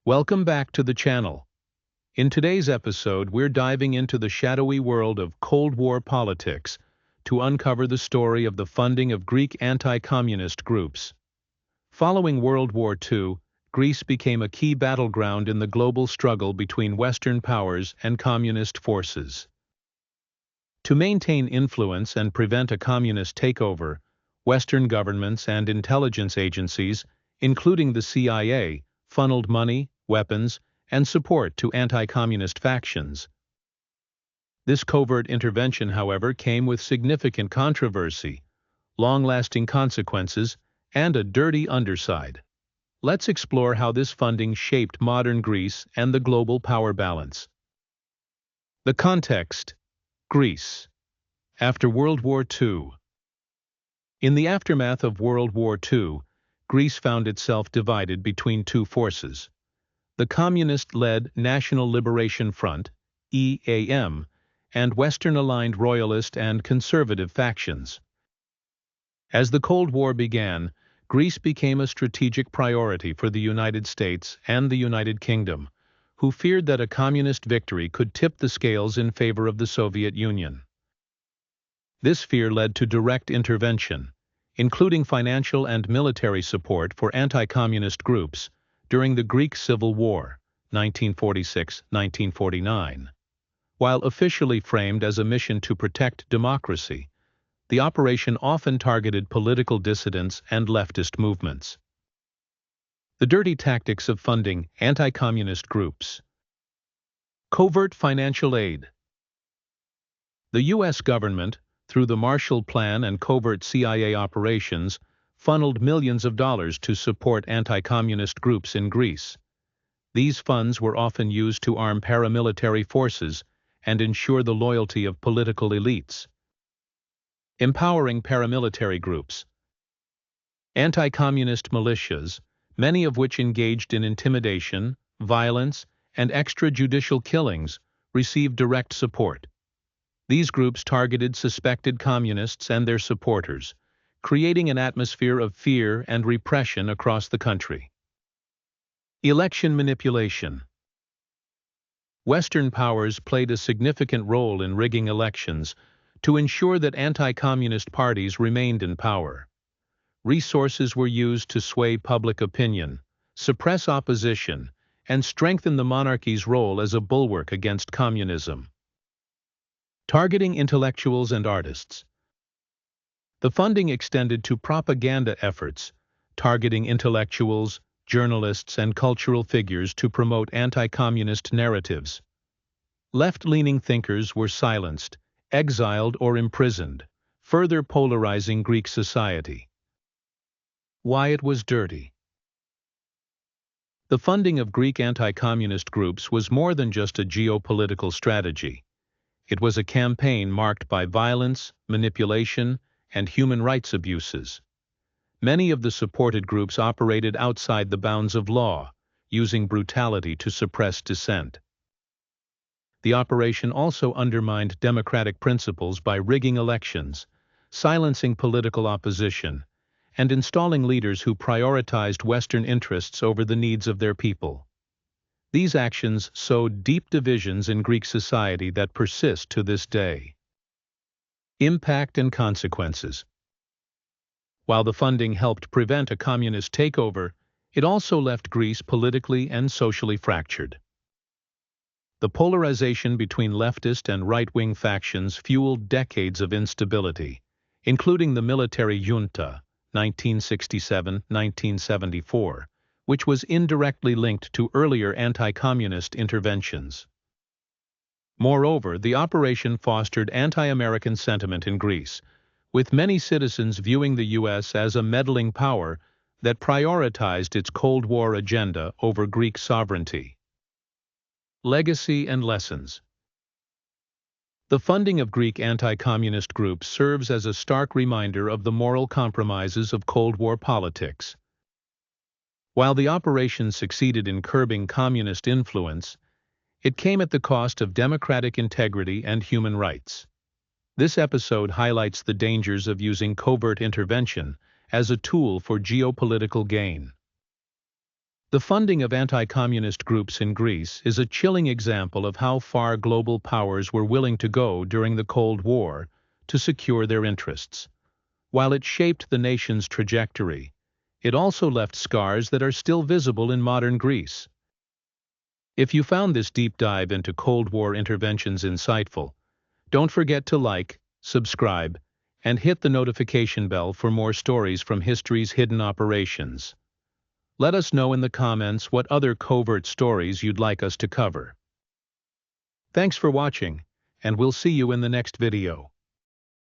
Welcome back to the channel. In today's episode, we're diving into the shadowy world of Cold War politics to uncover the story of the funding of Greek anti-communist groups. Following World War II, Greece became a key battleground in the global struggle between Western powers and communist forces. To maintain influence and prevent a communist takeover, Western governments and intelligence agencies, including the CIA, funneled money, weapons, and support to anti-communist factions. This covert intervention, however, came with significant controversy, long-lasting consequences, and a dirty underside. Let's explore how this funding shaped modern Greece and the global power balance. The context: Greece. After World War II. In the aftermath of World War II, Greece found itself divided between two forces: the communist-led National Liberation Front, EAM, and Western-aligned royalist and conservative factions. As the Cold War began, Greece became a strategic priority for the United States and the United Kingdom, who feared that a communist victory could tip the scales in favor of the Soviet Union. This fear led to direct intervention, including financial and military support for anti-communist groups, during the Greek Civil War, 1946-1949. While officially framed as a mission to protect democracy, the operation often targeted political dissidents and leftist movements. The dirty tactics of funding anti-communist groups. Covert financial aid. The U.S. government, through the Marshall Plan and covert CIA operations, funneled millions of dollars to support anti-communist groups in Greece. These funds were often used to arm paramilitary forces and ensure the loyalty of political elites. Empowering paramilitary groups. Anti-communist militias, many of which engaged in intimidation, violence, and extrajudicial killings, received direct support. These groups targeted suspected communists and their supporters, creating an atmosphere of fear and repression across the country. Election manipulation. Western powers played a significant role in rigging elections to ensure that anti-communist parties remained in power. Resources were used to sway public opinion, suppress opposition, and strengthen the monarchy's role as a bulwark against communism. Targeting intellectuals and artists. The funding extended to propaganda efforts, targeting intellectuals, journalists, and cultural figures to promote anti-communist narratives. Left-leaning thinkers were silenced, exiled, or imprisoned, further polarizing Greek society. Why it was dirty. The funding of Greek anti-communist groups was more than just a geopolitical strategy. It was a campaign marked by violence, manipulation, and human rights abuses. Many of the supported groups operated outside the bounds of law, using brutality to suppress dissent. The operation also undermined democratic principles by rigging elections, silencing political opposition, and installing leaders who prioritized Western interests over the needs of their people. These actions sowed deep divisions in Greek society that persist to this day. Impact and consequences. While the funding helped prevent a communist takeover, it also left Greece politically and socially fractured. The polarization between leftist and right-wing factions fueled decades of instability, including the military junta, 1967-1974, which was indirectly linked to earlier anti-communist interventions. Moreover, the operation fostered anti-American sentiment in Greece, with many citizens viewing the U.S. as a meddling power that prioritized its Cold War agenda over Greek sovereignty. Legacy and lessons. The funding of Greek anti-communist groups serves as a stark reminder of the moral compromises of Cold War politics. While the operation succeeded in curbing communist influence, it came at the cost of democratic integrity and human rights. This episode highlights the dangers of using covert intervention as a tool for geopolitical gain. The funding of anti-communist groups in Greece is a chilling example of how far global powers were willing to go during the Cold War to secure their interests. While it shaped the nation's trajectory, it also left scars that are still visible in modern Greece. If you found this deep dive into Cold War interventions insightful, don't forget to like, subscribe, and hit the notification bell for more stories from history's hidden operations. Let us know in the comments what other covert stories you'd like us to cover. Thanks for watching, and we'll see you in the next video.